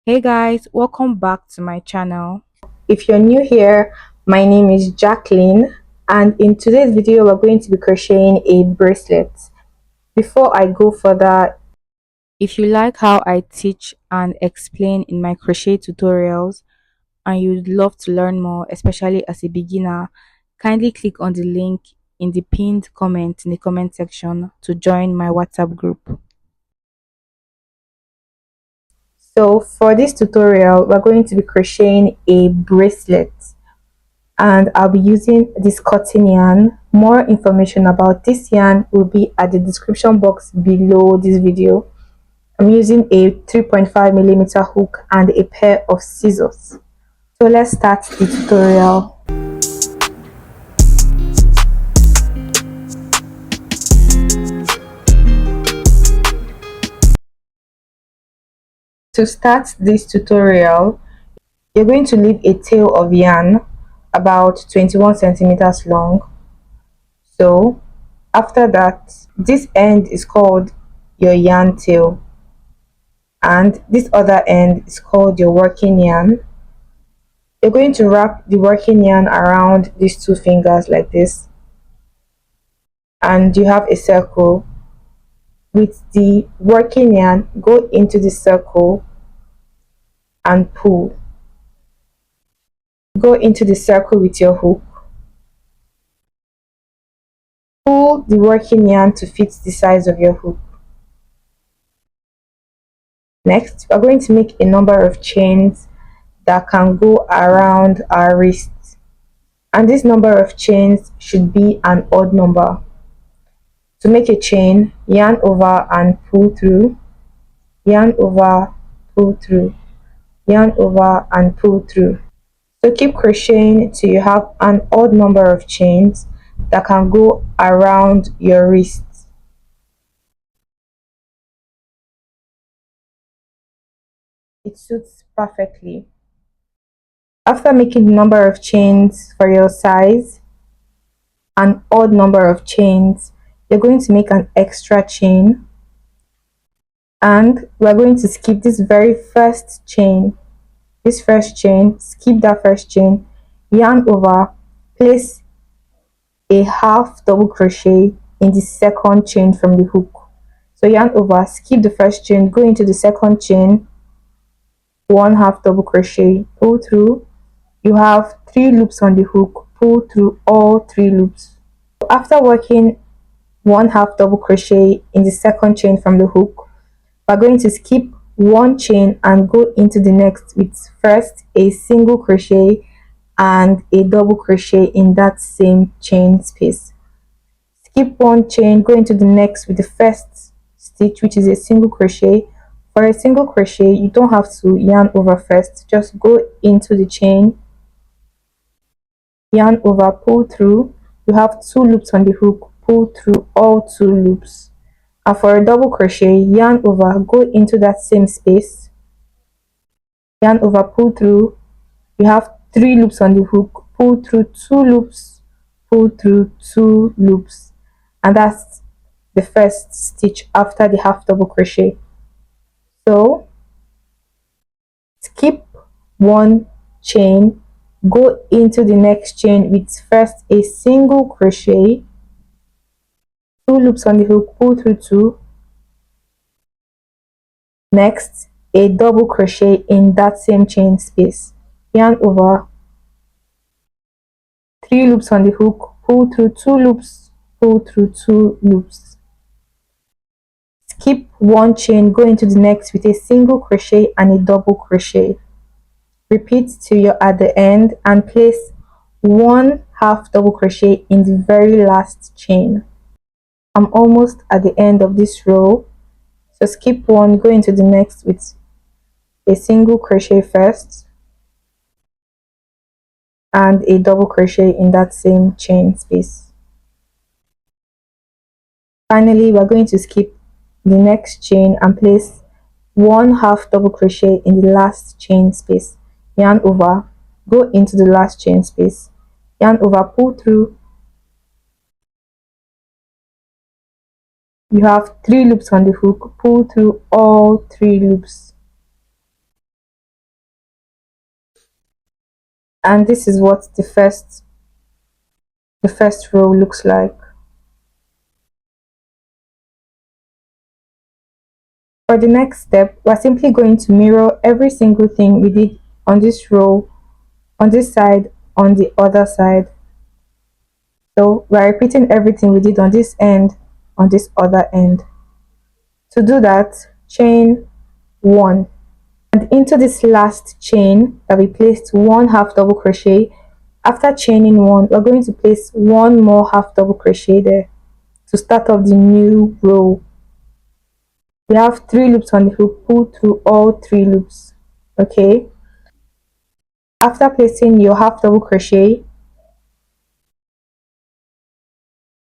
Hey guys, welcome back to my channel. If you're new here, my name is Jacqueline, and in today's video we're going to be crocheting a bracelet. Before I go further, If you like how I teach and explain in my crochet tutorials and you'd love to learn more, especially as a beginner, kindly click on the link in the pinned comment in the comment section to join my WhatsApp group. so for this tutorial we're going to be crocheting a bracelet, and I'll be using this cotton yarn. More information about this yarn will be at the description box below this video. I'm using a 3.5mm hook and a pair of scissors. So let's start the tutorial. To start this tutorial, you're going to leave a tail of yarn about 21 centimeters long. So after that, this end is called your yarn tail, and this other end is called your working yarn. You're going to wrap the working yarn around these two fingers like this, and you have a circle. With the working yarn, go into the circle and pull. Go into the circle with your hook. Pull the working yarn to fit the size of your hook. Next, we're going to make a number of chains that can go around our wrists. And this number of chains should be an odd number. To make a chain, yarn over and pull through, yarn over, pull through, yarn over and pull through. So keep crocheting till you have an odd number of chains that can go around your wrists. It suits perfectly. After making the number of chains for your size, an odd number of chains, you're going to make an extra chain, and we're going to skip this very first chain. This first chain, skip that first chain, yarn over, place a half double crochet in the second chain from the hook. So yarn over, skip the first chain, go into the second chain, one half double crochet, pull through. You have 3 loops on the hook, pull through all 3 loops. After working one half double crochet in the second chain from the hook, we're going to skip one chain and go into the next with first a single crochet and a double crochet in that same chain space. Skip one chain, go into the next with the first stitch, which is a single crochet. For a single crochet, you don't have to yarn over first, just go into the chain, yarn over, pull through. You have 2 loops on the hook, pull through all 2 loops. And for a double crochet, yarn over, go into that same space, yarn over, pull through. You have 3 loops on the hook, pull through 2 loops, pull through 2 loops, and that's the first stitch after the half double crochet. So skip one chain, go into the next chain with first a single crochet, 2 loops on the hook, pull through 2. Next, a double crochet in that same chain space, yarn over, 3 loops on the hook, pull through 2 loops, pull through 2 loops. Skip one chain, go into the next with a single crochet and a double crochet. Repeat till you're at the end and place one half double crochet in the very last chain. I'm almost at the end of this row, so skip one, go into the next with a single crochet first and a double crochet in that same chain space. Finally, we're going to skip the next chain and place one half double crochet in the last chain space, yarn over, go into the last chain space, yarn over, pull through. You have 3 loops on the hook, pull through all 3 loops. And this is what the first row looks like. For the next step, we're simply going to mirror every single thing we did on this row, on this side, on the other side. So we're repeating everything we did on this end, on this other end. To do that, chain 1, and into this last chain that we placed one half double crochet. After chaining 1, we're going to place one more half double crochet there to start off the new row. We have 3 loops on the hook. Pull through all 3 loops. Okay, after placing your half double crochet,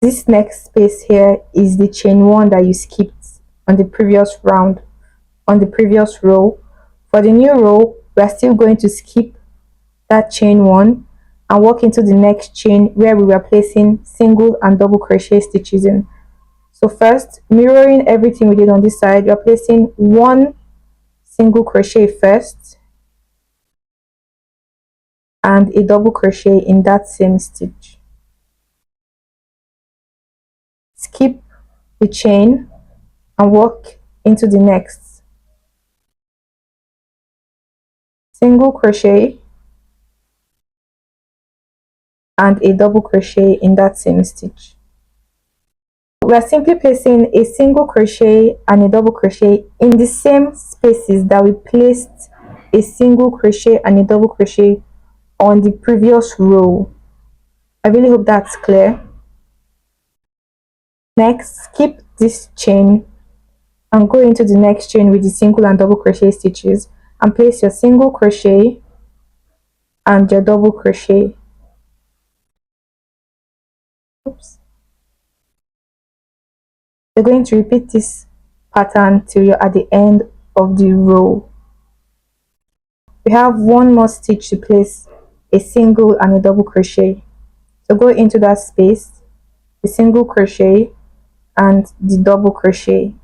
this next space here is the chain 1 that you skipped on the previous round, on the previous row. For the new row, we are still going to skip that chain 1 and walk into the next chain where we were placing single and double crochet stitches in. So first, mirroring everything we did on this side, we are placing one single crochet first and a double crochet in that same stitch. Skip the chain and walk into the next. Single crochet and a double crochet in that same stitch. We are simply placing a single crochet and a double crochet in the same spaces that we placed a single crochet and a double crochet on the previous row. I really hope that's clear. Next, skip this chain and go into the next chain with the single and double crochet stitches and place your single crochet and your double crochet. Oops. You're going to repeat this pattern till you're at the end of the row. We have one more stitch to place a single and a double crochet. So go into that space, the single crochet and the double crochet.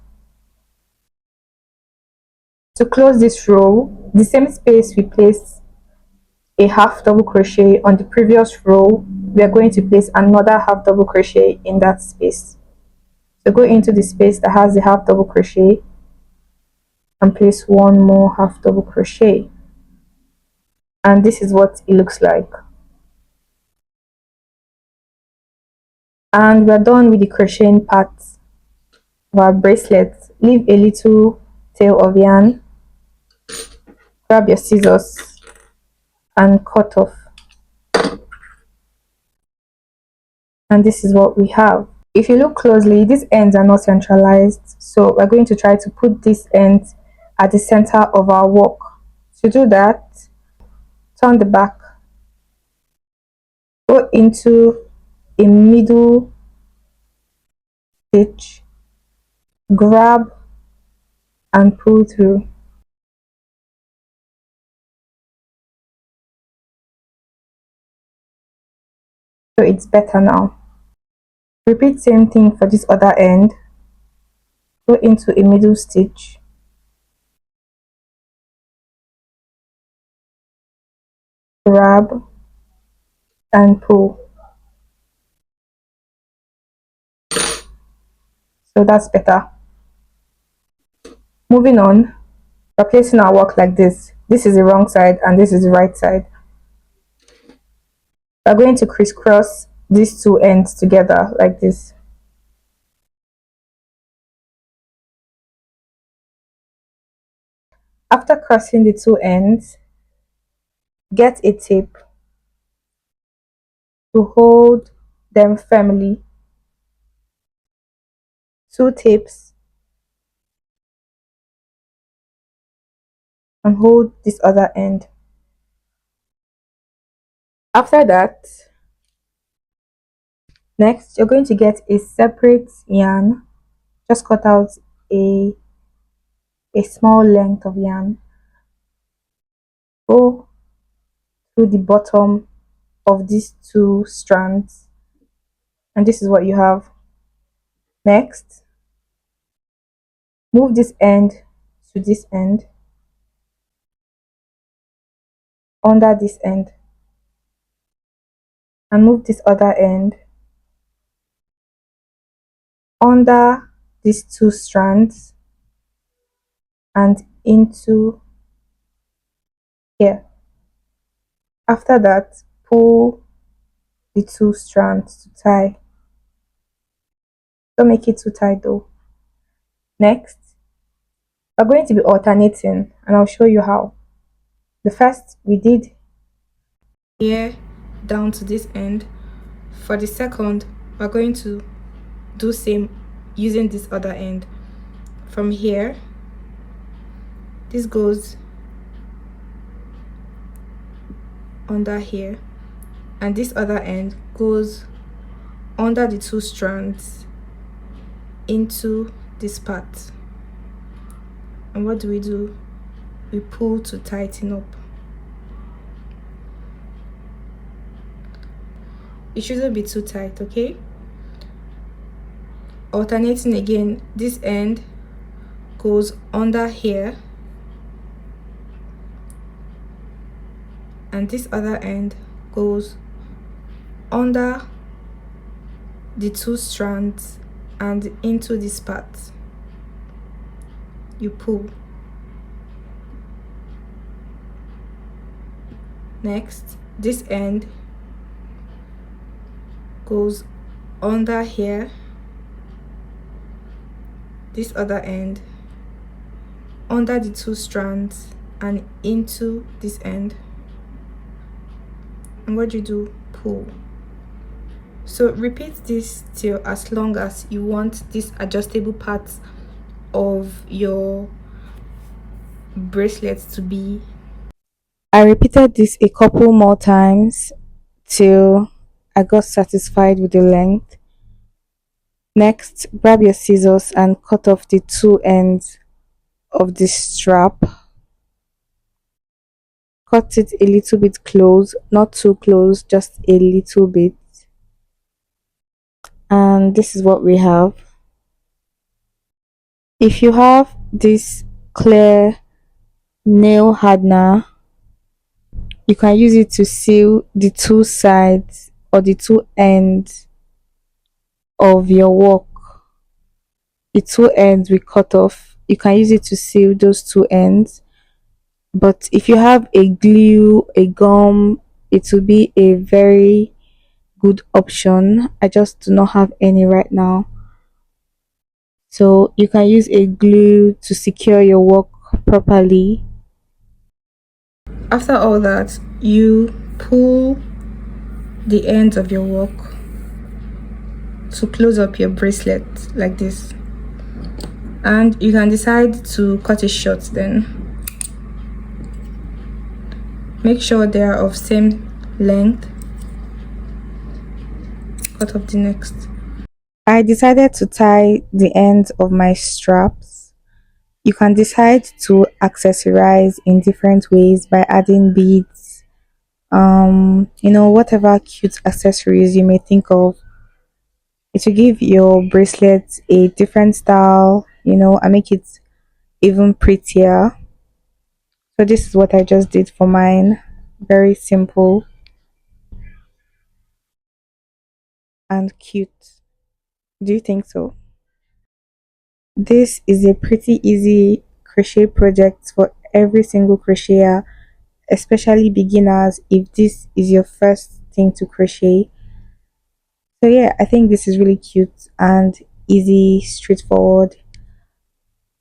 To close this row, the same space we placed a half double crochet on the previous row, we are going to place another half double crochet in that space. So go into the space that has the half double crochet and place one more half double crochet. And this is what it looks like. And we're done with the crocheting part of our bracelet. Leave a little tail of yarn, grab your scissors and cut off. And this is what we have. If you look closely, these ends are not centralized, so we're going to try to put this end at the center of our work. To do that, turn the back, go into a middle stitch, grab and pull through. So it's better now. Repeat same thing for this other end. Go into a middle stitch, grab and pull. So that's better. Moving on, we're placing our work like this. This is the wrong side and this is the right side. We're going to crisscross these two ends together like this. After crossing the two ends, get a tape to hold them firmly. Two tapes and hold this other end. After that, next you're going to get a separate yarn. Just cut out a small length of yarn. Go through the bottom of these two strands and this is what you have. Next, move this end to this end, under this end, and move this other end under these two strands and into here. After that, pull the two strands to tie. Don't make it too tight though. Next, we're going to be alternating and I'll show you how. The first we did here down to this end. For the second, we're going to do same using this other end. From here, this goes under here and this other end goes under the two strands into this part. And what do? We pull to tighten up. It shouldn't be too tight, okay? Alternating again, this end goes under here and this other end goes under the two strands and into this part. You pull. Next, this end goes under here, this other end under the two strands and into this end. And what do? Pull. So repeat this till as long as you want this adjustable parts of your bracelets to be. I repeated this a couple more times till I got satisfied with the length. Next, grab your scissors and cut off the two ends of this strap. Cut it a little bit close, not too close, just a little bit. And this is what we have. If you have this clear nail hardener, you can use it to seal the two sides or the two ends of your work. The two ends we cut off, you can use it to seal those two ends. But if you have a glue, a gum, it will be a very good option. I just do not have any right now. So you can use a glue to secure your work properly. After all that, you pull the ends of your work to close up your bracelet like this, and you can decide to cut it short. Then make sure they are of same length. Cut off the next. I decided to tie the ends of my straps. You can decide to accessorize in different ways by adding beads, whatever cute accessories you may think of. It will give your bracelet a different style, and make it even prettier. So this is what I just did for mine. Very simple and cute. Do you think so? This is a pretty easy crochet project for every single crocheter, especially beginners if this is your first thing to crochet. So yeah, I think this is really cute and easy, straightforward.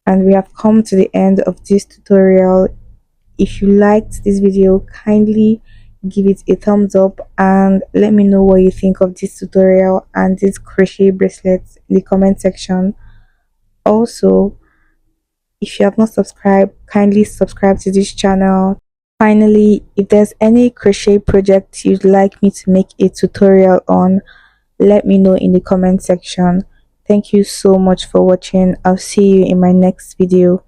And we have come to the end of this tutorial. If you liked this video, kindly give it a thumbs up and let me know what you think of this tutorial and these crochet bracelets in the comment section. Also, if you have not subscribed, kindly subscribe to this channel. Finally, if there's any crochet project you'd like me to make a tutorial on, let me know in the comment section. Thank you so much for watching. I'll see you in my next video.